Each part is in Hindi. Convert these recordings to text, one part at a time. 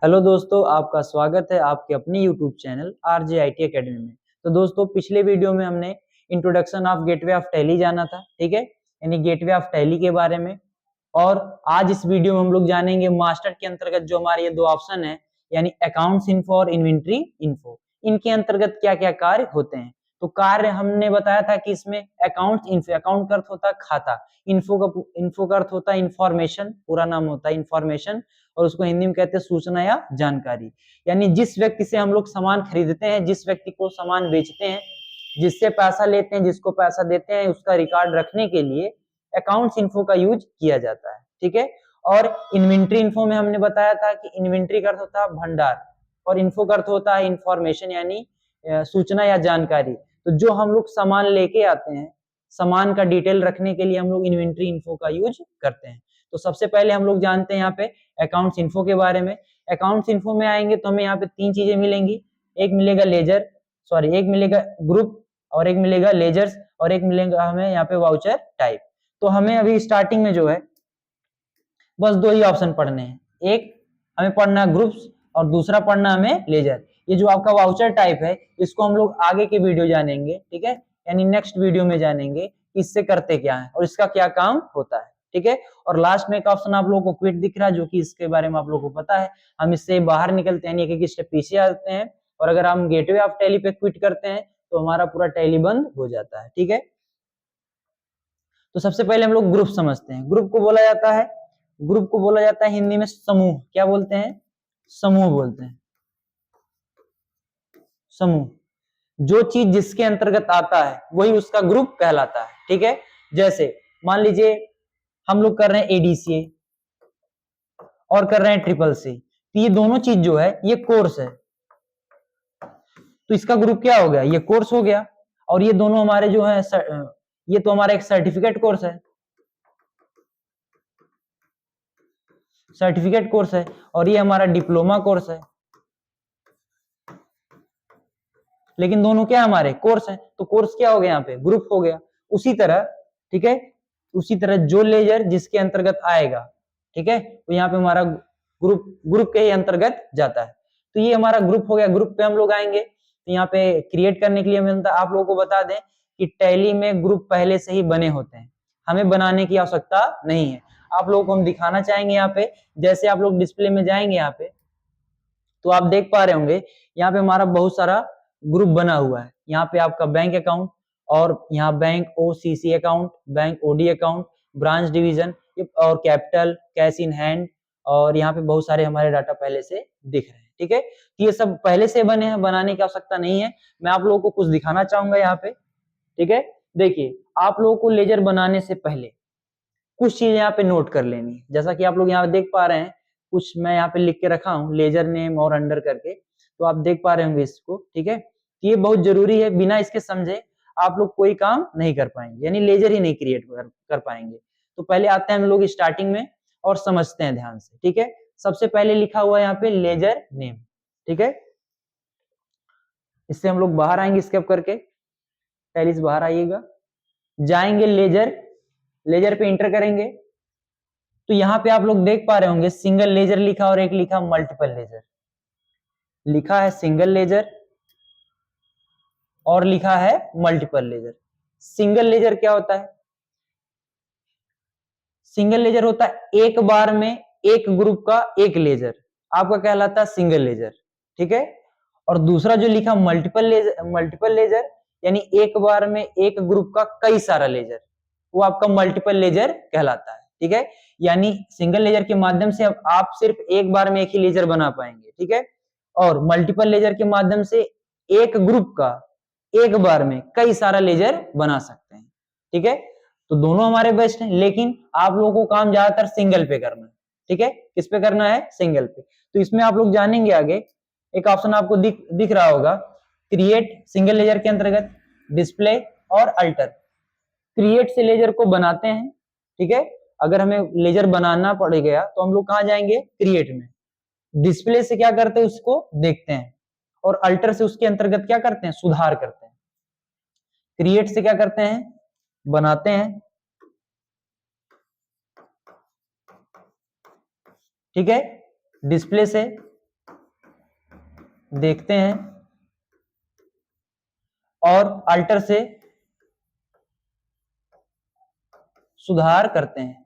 हेलो दोस्तों, आपका स्वागत है आपके अपने YouTube channel RJ IT academy में। तो दोस्तों, पिछले वीडियो में हमने introduction of gateway of tally जाना था, ठीक है, यानी गेटवे ऑफ टैली के बारे में। और आज इस वीडियो में हम लोग जानेंगे मास्टर के अंतर्गत जो हमारे ये दो ऑप्शन है, यानी अकाउंट्स इन्फो और इन्वेंट्री इन्फो, इनके अंतर्गत क्या क्या कार्य होते हैं। तो कार्य हमने बताया था कि इसमें अकाउंट्स इन्फो, अकाउंट का अर्थ होता है खाता, इन्फो का अर्थ होता है इंफॉर्मेशन, पूरा नाम होता है इंफॉर्मेशन, और उसको हिंदी में कहते हैं सूचना या जानकारी। यानी जिस व्यक्ति से हम लोग सामान खरीदते हैं, जिस व्यक्ति को सामान बेचते हैं, जिससे पैसा लेते हैं, जिसको पैसा देते हैं, उसका रिकॉर्ड रखने के लिए अकाउंट्स इन्फो का यूज किया जाता है, ठीक है। और इन्वेंट्री इन्फो में हमने बताया था कि इन्वेंट्री का अर्थ होता है भंडार, और इन्फो का अर्थ होता है इंफॉर्मेशन, यानी सूचना या जानकारी। तो जो हम लोग सामान लेके आते हैं, सामान का डिटेल रखने के लिए हम लोग इन्वेंट्री इन्फो का यूज करते हैं। तो सबसे पहले हम लोग जानते हैं यहाँ पे अकाउंट्स इन्फो के बारे में। अकाउंट्स इन्फो में आएंगे तो हमें यहाँ पे तीन चीजें मिलेंगी। एक मिलेगा एक मिलेगा ग्रुप, और एक मिलेगा लेजर्स, और एक मिलेगा हमें यहाँ पे वाउचर टाइप। तो हमें अभी स्टार्टिंग में जो है बस दो ही ऑप्शन पढ़ने हैं। एक हमें पढ़ना है ग्रुप्स, और दूसरा पढ़ना हमें लेजर। ये जो आपका वाउचर टाइप है, इसको हम लोग आगे के वीडियो जानेंगे, ठीक है, यानी नेक्स्ट वीडियो में जानेंगे इससे करते क्या है और इसका क्या काम होता है, ठीक है। और लास्ट में एक ऑप्शन आप लोगों को क्विट दिख रहा है, जो कि इसके बारे में आप लोगों को पता है। हम इससे बाहर निकलते हैं, एक एक स्टेप पीछे आते हैं, और अगर हम गेटवे ऑफ टैली पे क्विट करते हैं तो हमारा पूरा टैली बंद हो जाता है, ठीक है। तो सबसे पहले हम लोग ग्रुप समझते हैं। ग्रुप को बोला जाता है हिंदी में समूह। क्या बोलते हैं? समूह बोलते हैं। समूह, जो चीज जिसके अंतर्गत आता है वही उसका ग्रुप कहलाता है, ठीक है। जैसे मान लीजिए हम लोग कर रहे हैं एडीसीए और कर रहे हैं ट्रिपल सी, तो ये दोनों चीज जो है ये कोर्स है, तो इसका ग्रुप क्या हो गया? ये कोर्स हो गया। और ये दोनों हमारे जो है ये तो हमारा एक सर्टिफिकेट कोर्स है, और ये हमारा डिप्लोमा कोर्स है। लेकिन दोनों क्या हमारे कोर्स हैं, तो कोर्स क्या हो गया? यहाँ पे ग्रुप हो गया। उसी तरह, ठीक है, उसी तरह जो लेजर जिसके अंतर्गत आएगा, ठीक है, तो यहाँ पे हमारा ग्रुप के ही अंतर्गत जाता है। तो ये हमारा ग्रुप हो गया। ग्रुप पे हम लोग आएंगे तो यहाँ पे क्रिएट करने के लिए हमें आप लोगों को बता दें कि टैली में ग्रुप पहले से ही बने होते हैं, हमें बनाने की आवश्यकता नहीं है। आप लोगों को हम दिखाना चाहेंगे यहाँ पे। जैसे आप लोग डिस्प्ले में जाएंगे यहाँ पे, तो आप देख पा रहे होंगे यहाँ पे हमारा बहुत सारा ग्रुप बना हुआ है। यहाँ पे आपका बैंक अकाउंट, और यहाँ bank OCC account, bank OD account, branch division, और कैपिटल, कैश इन हैंड, और यहाँ पे बहुत सारे हमारे डाटा पहले से दिख रहे हैं, ठीक है। ये सब पहले से बने हैं, बनाने की आवश्यकता नहीं है। मैं आप लोगों को कुछ दिखाना चाहूंगा यहाँ पे, ठीक है। देखिए, आप लोगों को लेजर बनाने से पहले कुछ चीजें यहाँ पे नोट कर लेनी है। जैसा कि आप लोग यहाँ देख पा रहे हैं, कुछ मैं यहाँ पे लिख के रखा हूँ लेजर नेम और अंडर करके, तो आप देख पा रहे होंगे इसको, ठीक है। ये बहुत जरूरी है, बिना इसके समझे आप लोग कोई काम नहीं कर पाएंगे, यानी लेजर ही नहीं क्रिएट कर पाएंगे। तो पहले आते हैं हम लोग स्टार्टिंग में और समझते हैं ध्यान से, ठीक है। सबसे पहले लिखा हुआ है यहाँ पे लेजर नेम, ठीक है। इससे हम लोग बाहर आएंगे स्केप करके, पहले से बाहर आइएगा, जाएंगे लेजर पे इंटर करेंगे। तो यहाँ पे आप लोग देख पा रहे होंगे सिंगल लेजर लिखा और एक लिखा मल्टीपल लेजर। लिखा है सिंगल लेजर और लिखा है मल्टीपल लेजर। सिंगल लेजर क्या होता है? सिंगल लेजर होता है एक बार में एक ग्रुप का एक लेजर, आपका कहलाता है सिंगल लेजर, ठीक है। और दूसरा जो लिखा मल्टीपल लेजर यानी एक बार में एक ग्रुप का कई सारा लेजर, वो आपका मल्टीपल लेजर कहलाता है, ठीक है। यानी सिंगल लेजर के माध्यम से अब आप सिर्फ एक बार में एक ही लेजर बना पाएंगे, ठीक है। और मल्टीपल लेजर के माध्यम से एक ग्रुप का एक बार में कई सारा लेजर बना सकते हैं, ठीक है। तो दोनों हमारे बेस्ट हैं, लेकिन आप लोगों को काम ज्यादातर सिंगल पे करना है, ठीक है। किस पे करना है? सिंगल पे। तो इसमें आप लोग जानेंगे आगे, एक ऑप्शन आपको दिख रहा होगा क्रिएट, सिंगल लेजर के अंतर्गत डिस्प्ले और अल्टर। क्रिएट से लेजर को बनाते हैं, ठीक है। अगर हमें लेजर बनाना पड़ गया तो हम लोग कहां जाएंगे? क्रिएट में। डिस्प्ले से क्या करते हैं? उसको देखते हैं। और अल्टर से उसके अंतर्गत क्या करते हैं? सुधार करते हैं। क्रिएट से क्या करते हैं? बनाते हैं, ठीक है। डिस्प्ले से देखते हैं और अल्टर से सुधार करते हैं।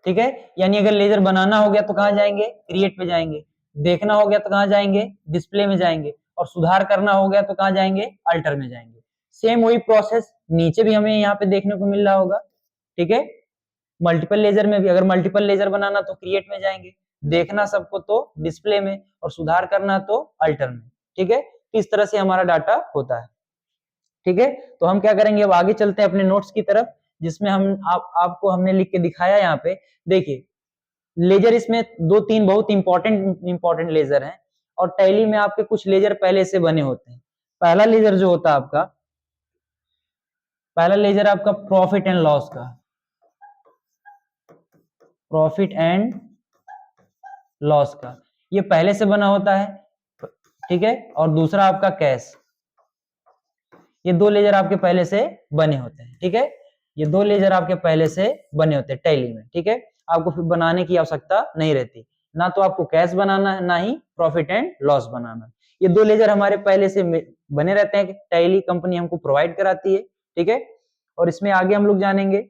ठीक है, यानी अगर लेजर बनाना हो गया तो कहां जाएंगे, क्रिएट पे जाएंगे, देखना हो गया तो कहां जाएंगे, डिस्प्ले में जाएंगे, और सुधार करना हो गया तो कहां जाएंगे, अल्टर में जाएंगे। सेम वही प्रोसेस नीचे भी हमें यहाँ पे देखने को मिल रहा होगा। ठीक है, मल्टीपल लेजर में भी अगर मल्टीपल लेजर बनाना तो क्रिएट में जाएंगे, देखना सबको तो डिस्प्ले में, और सुधार करना तो अल्टर में। ठीक है, तो इस तरह से हमारा डाटा होता है। ठीक है, तो हम क्या करेंगे, अब आगे चलते हैं अपने नोट्स की तरफ, जिसमें हम आपको हमने लिख के दिखाया यहाँ पे। देखिए, लेजर इसमें दो तीन बहुत इंपॉर्टेंट लेजर हैं, और टैली में आपके कुछ लेजर पहले से बने होते हैं। पहला लेजर जो होता है आपका, पहला लेजर आपका प्रॉफिट एंड लॉस का, प्रॉफिट एंड लॉस का, ये पहले से बना होता है। ठीक है, और दूसरा आपका कैश, ये दो लेजर आपके पहले से बने होते हैं। ठीक है, ये दो लेजर आपके पहले से बने होते हैं टैली में। ठीक है, आपको फिर बनाने की आवश्यकता नहीं रहती, ना तो आपको कैश बनाना है, ना ही प्रॉफिट एंड लॉस बनाना। ये दो लेजर हमारे पहले से बने रहते हैं, टैली कंपनी हमको प्रोवाइड कराती है। ठीक है, और इसमें आगे हम लोग जानेंगे।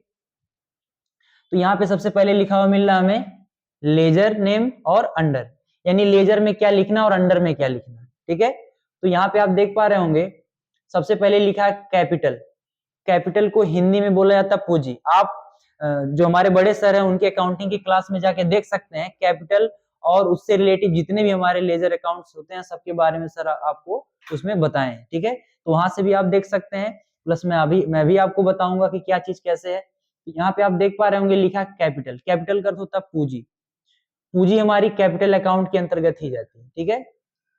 तो यहाँ पे सबसे पहले लिखा हुआ मिल रहा हमें लेजर नेम और अंडर, यानी लेजर में क्या लिखना और अंडर में क्या लिखना। ठीक है, तो यहाँ पे आप देख पा रहे होंगे, सबसे पहले लिखा है कैपिटल। कैपिटल को हिंदी में बोला जाता है पूंजी। आप जो हमारे बड़े सर हैं उनके अकाउंटिंग की क्लास में जाके देख सकते हैं, कैपिटल और उससे रिलेटिव जितने भी हमारे लेजर अकाउंट्स होते हैं सबके बारे में सर आपको उसमें बताएं। ठीक है, तो वहां से भी आप देख सकते हैं, प्लस मैं भी आपको बताऊंगा कि क्या चीज कैसे है। यहाँ पे आप देख पा रहे होंगे लिखा कैपिटल, कैपिटल का अर्थ होता है पूंजी। पूंजी हमारी कैपिटल अकाउंट के अंतर्गत ही जाती है। ठीक है,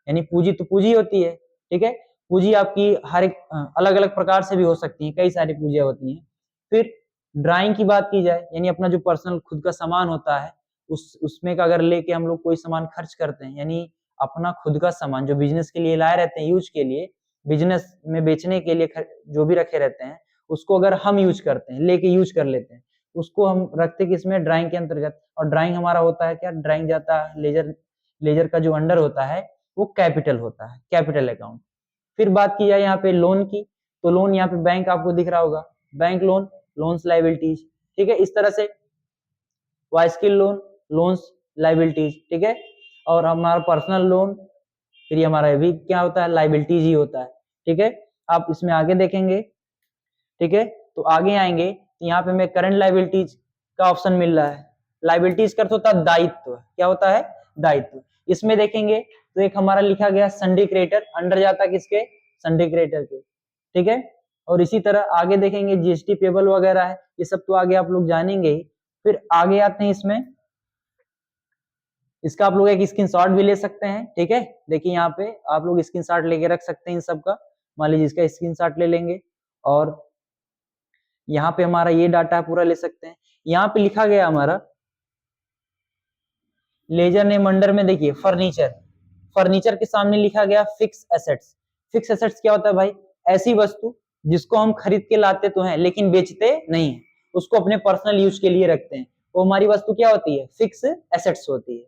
यानी पूंजी तो पूंजी होती है। ठीक है, पूंजी आपकी हर एक अलग अलग प्रकार से भी हो सकती है, कई सारी पूंजियां होती हैं। फिर ड्राइंग की बात की जाए, यानी अपना जो पर्सनल खुद का सामान होता है, उसमें का अगर लेके हम लोग कोई सामान खर्च करते हैं, यानी अपना खुद का सामान जो बिजनेस के लिए लाए रहते हैं, यूज के लिए, बिजनेस में बेचने के लिए जो भी रखे रहते हैं, उसको अगर हम यूज करते हैं, लेके यूज कर लेते हैं, उसको हम रखते किसमें, ड्राइंग के अंतर्गत। और ड्राइंग हमारा होता है क्या, ड्राइंग जाता है लेजर का जो अंडर होता है वो कैपिटल होता है, कैपिटल अकाउंट। फिर बात की जाए यहाँ पे लोन की, तो लोन यहाँ पे बैंक आपको दिख रहा होगा, बैंक लोन, लोन्स लाइबिलिटीज। ठीक है, इस तरह से वाइस्किल लोन, लोन्स लाइबिलिटीज। ठीक है, और हमारा पर्सनल लोन, फिर ये हमारा भी क्या होता है, लाइबिलिटीज ही होता है। ठीक है, आप इसमें आगे देखेंगे। ठीक है, तो आगे आएंगे तो यहाँ पे हमें करंट लाइबिलिटीज का ऑप्शन मिल रहा है। लाइबिलिटीज का अर्थ होता है दायित्व, क्या होता है, दायित्व। इसमें देखेंगे तो एक हमारा लिखा गया सन्डी क्रेडिटर, अंडर जाता है किसके, सन्डी क्रेडिटर के। ठीक है, और इसी तरह आगे देखेंगे जीएसटी पेबल वगैरह है, ये सब तो आगे आप लोग जानेंगे ही। फिर आगे आते हैं इसमें, इसका आप लोग एक स्क्रीनशॉट भी ले सकते हैं। ठीक है, देखिए यहाँ पे आप लोग स्क्रीनशॉट लेके रख सकते हैं इन सब का। मान लीजिए इसका स्क्रीनशॉट ले लेंगे, और यहाँ पे हमारा ये डाटा पूरा ले सकते हैं। यहाँ पे लिखा गया हमारा लेजर नेम अंडर में, देखिए फर्नीचर, फर्नीचर के सामने लिखा गया फिक्स एसेट्स। फिक्स एसेट्स क्या होता है भाई, ऐसी वस्तु जिसको हम खरीद के लाते तो हैं लेकिन बेचते नहीं है, उसको अपने पर्सनल यूज के लिए रखते हैं, वो हमारी वस्तु क्या होती है, फिक्स एसेट्स होती है।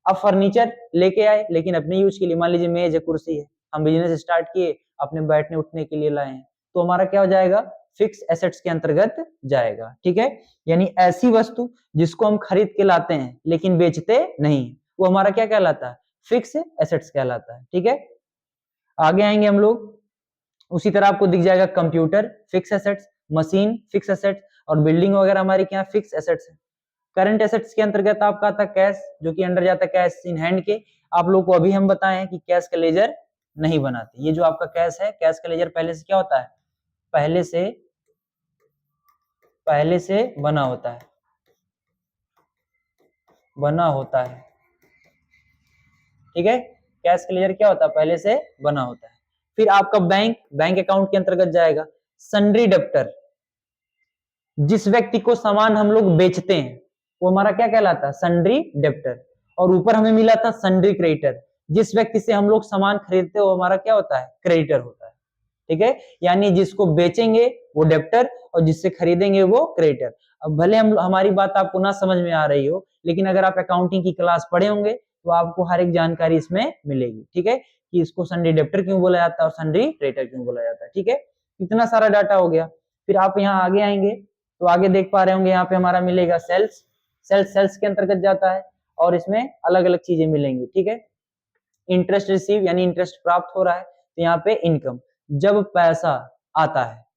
अब फर्नीचर लेके आए लेकिन अपने यूज के लिए, मान लीजिए मेज है, कुर्सी है, हम बिजनेस स्टार्ट किए, अपने बैठने उठने के लिए लाए हैं, तो हमारा क्या हो जाएगा, फिक्स एसेट्स के अंतर्गत जाएगा। ठीक है, यानी ऐसी वस्तु जिसको हम खरीद के लाते हैं लेकिन बेचते नहीं, वो हमारा क्या कहलाता है, फिक्स एसेट्स कहलाता है। ठीक है, आगे आएंगे हम लोग, उसी तरह आपको दिख जाएगा computer fix assets, machine fix assets, और बिल्डिंग वगैरह हमारी क्या फिक्स एसेट्स है। करंट एसेट्स के अंतर्गत आपका आता है कैश, जो कि अंडर जाता है कैश इन हैंड के। आप लोग को अभी हम बताए हैं कि कैश का लेजर नहीं बनाते, ये जो आपका कैश है, कैश का लेजर पहले से क्या होता है, पहले से बना होता है, बना होता है। ठीक है, कैश का लेजर क्या होता है, पहले से बना होता है। फिर आपका बैंक अकाउंट के अंतर्गत जाएगा सन्ड्री डेब्टर, जिस व्यक्ति को सामान हम लोग बेचते हैं वो हमारा क्या कहलाता है, सन्ड्री डेब्टर। और ऊपर हमें मिला था सन्ड्री क्रेडिटर, जिस व्यक्ति से हम लोग सामान खरीदते हैं वो हमारा क्या होता है, क्रेडिटर होता है। ठीक है, यानी जिसको बेचेंगे वो डेब्टर और जिससे खरीदेंगे वो क्रेडिटर। अब भले हमारी बात आपको ना समझ में आ रही हो, लेकिन अगर आप अकाउंटिंग की क्लास पढ़े होंगे तो आपको हर एक जानकारी इसमें मिलेगी, ठीक है, कि इसको सन्ड्री डेब्टर क्यों बोला जाता है और सन्ड्री क्रेडिटर क्यों बोला जाता है, ठीक है। इतना सारा डाटा हो गया। फिर आप यहाँ आगे आएंगे तो आगे देख पा रहे होंगे यहाँ पे हमारा मिलेगा सेल्स, सेल्स के अंतर्गत जाता है और इसमें अलग अलग चीजें मिलेंगी, ठीक है। इंटरेस्ट रिसीव यानी इंटरेस्ट प्राप्त हो रहा है, तो यहाँ पे इनकम, जब पैसा आता है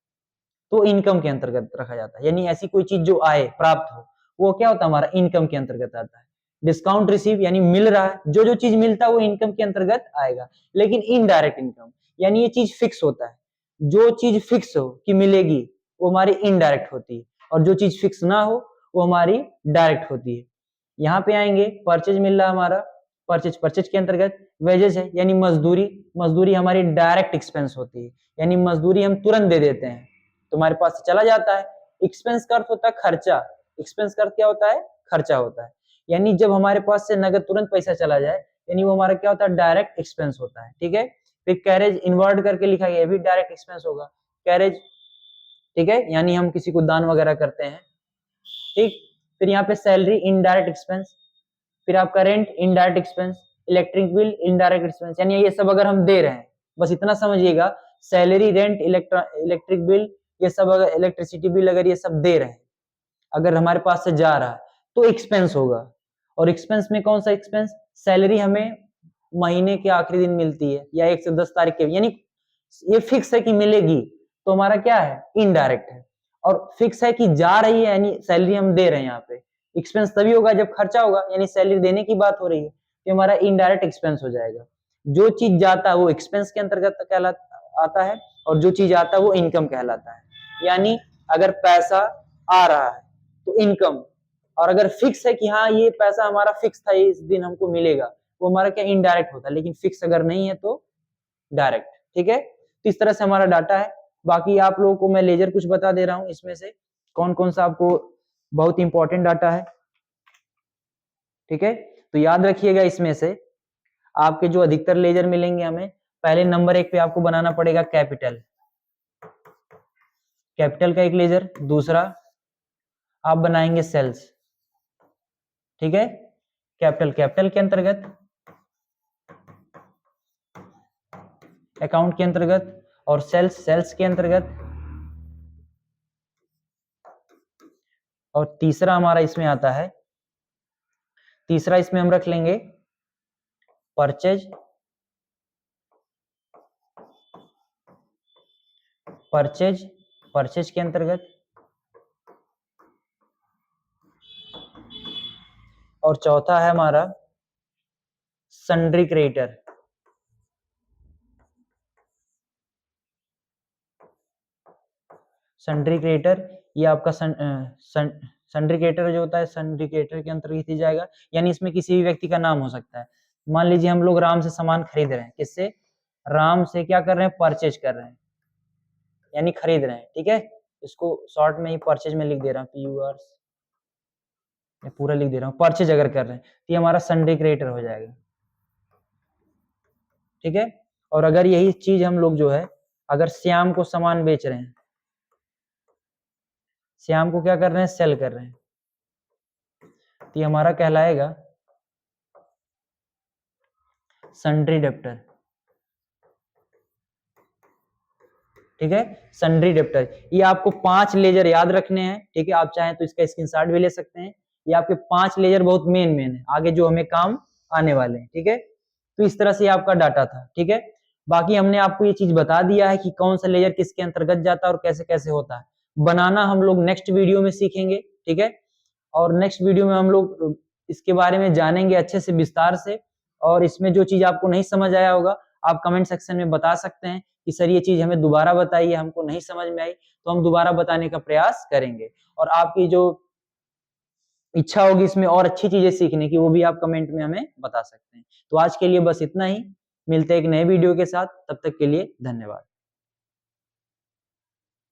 तो इनकम के अंतर्गत रखा जाता है, यानी ऐसी कोई चीज जो आए प्राप्त हो वो क्या होता है हमारा इनकम के अंतर्गत आता है। डिस्काउंट रिसीव यानी मिल रहा है, जो जो चीज मिलता है वो इनकम के अंतर्गत आएगा। लेकिन इनडायरेक्ट इनकम यानी ये चीज फिक्स होता है, जो चीज फिक्स हो कि मिलेगी वो हमारी इनडायरेक्ट होती है, और जो चीज फिक्स ना हो वो हमारी डायरेक्ट होती है। यहाँ पे आएंगे परचेज मिल रहा है हमारा, परचेज के अंतर्गत वेजेस है यानी मजदूरी, मजदूरी हमारी डायरेक्ट एक्सपेंस होती है, यानी मजदूरी हम तुरंत दे देते हैं तुम्हारे पास से चला जाता है। एक्सपेंस का अर्थ होता है खर्चा, एक्सपेंस का अर्थ क्या होता है खर्चा होता है, यानी जब हमारे पास से नगद तुरंत पैसा चला जाए यानी वो हमारा क्या होता है डायरेक्ट एक्सपेंस होता है, ठीक है। फिर कैरेज इनवर्ट करके लिखा गया, भी डायरेक्ट एक्सपेंस होगा कैरेज, ठीक है, यानी हम किसी को दान वगैरह करते हैं, ठीक। फिर यहाँ पे सैलरी इनडायरेक्ट एक्सपेंस, फिर आपका rent indirect expense, electric bill indirect expense, यानी ये सब अगर हम दे रहे हैं, बस इतना समझिएगा, सैलरी रेंट इलेक्ट्रिक बिल ये सब अगर इलेक्ट्रिसिटी बिल अगर ये सब दे रहे हैं अगर हमारे पास से जा रहा है तो एक्सपेंस होगा। और एक्सपेंस में कौन सा एक्सपेंस, सैलरी हमें महीने के आखिरी दिन मिलती है या 1 से 10 तारीख के, यानी ये फिक्स है कि मिलेगी, तो हमारा क्या है इनडायरेक्ट है। और फिक्स है कि जा रही है यानी सैलरी हम दे रहे हैं, यहाँ पे एक्सपेंस तभी होगा जब खर्चा होगा, यानी सैलरी देने की बात हो रही है तो हमारा इनडायरेक्ट एक्सपेंस हो जाएगा। जो चीज जाता है वो एक्सपेंस के अंतर्गत कहलाता आता है और जो चीज आता है वो इनकम कहलाता है। यानी अगर पैसा आ रहा है तो इनकम, और अगर फिक्स है कि हाँ ये पैसा हमारा फिक्स था इस दिन हमको मिलेगा, वो हमारा क्या इनडायरेक्ट होता है, लेकिन फिक्स अगर नहीं है तो डायरेक्ट, ठीक है। तो इस तरह से हमारा डाटा है। बाकी आप लोगों को मैं लेजर कुछ बता दे रहा हूं इसमें से कौन कौन सा आपको बहुत इंपॉर्टेंट डाटा है, ठीक है। तो याद रखिएगा इसमें से आपके जो अधिकतर लेजर मिलेंगे हमें, पहले नंबर 1 पे आपको बनाना पड़ेगा कैपिटल, कैपिटल का एक लेजर। दूसरा आप बनाएंगे सेल्स, ठीक है, कैपिटल के अंतर्गत, अकाउंट के अंतर्गत, और सेल्स के अंतर्गत। और तीसरा हमारा इसमें आता है, तीसरा इसमें हम रख लेंगे परचेज, परचेज के अंतर्गत। और चौथा है हमारा सन्ड्री क्रेडिटर, सन्ड्री क्रेडिटर ये आपका सन्ड्री क्रेडिटर जो होता है सन्ड्री क्रेडिटर के अंतर्गत ही जाएगा, यानी इसमें किसी भी व्यक्ति का नाम हो सकता है। मान लीजिए हम लोग राम से सामान खरीद रहे हैं, किससे, राम से क्या कर रहे हैं परचेज कर रहे हैं यानी खरीद रहे हैं, ठीक है। इसको शॉर्ट में ही परचेज में लिख दे रहा हूँ, पूरा लिख दे रहा हूँ, परचेज अगर कर रहे हैं तो ये हमारा सन्ड्री क्रेडिटर हो जाएगा, ठीक है। और अगर यही चीज हम लोग जो है अगर श्याम को सामान बेच रहे हैं, श्याम को क्या कर रहे हैं सेल कर रहे हैं, तो ये हमारा कहलाएगा सन्ड्री डेब्टर, ठीक है, सन्ड्री डेब्टर। ये आपको 5 लेजर याद रखने हैं, ठीक है। आप चाहें तो इसका स्क्रीनशॉट भी ले सकते हैं। ये आपके 5 लेजर बहुत मेन है आगे जो हमें काम आने वाले हैं, ठीक है। तो इस तरह से आपका डाटा था, ठीक है। बाकी हमने आपको ये चीज बता दिया है कि कौन सा लेजर किसके अंतर्गत जाता है और कैसे कैसे होता है। बनाना हम लोग नेक्स्ट वीडियो में सीखेंगे, ठीक है। और नेक्स्ट वीडियो में हम लोग इसके बारे में जानेंगे अच्छे से विस्तार से। और इसमें जो चीज आपको नहीं समझ आया होगा आप कमेंट सेक्शन में बता सकते हैं कि सर ये चीज हमें दोबारा बताइए, हमको नहीं समझ में आई, तो हम दोबारा बताने का प्रयास करेंगे। और आपकी जो इच्छा होगी इसमें और अच्छी चीजें सीखने की वो भी आप कमेंट में हमें बता सकते हैं। तो आज के लिए बस इतना ही, मिलते हैं एक नए वीडियो के साथ, तब तक के लिए धन्यवाद।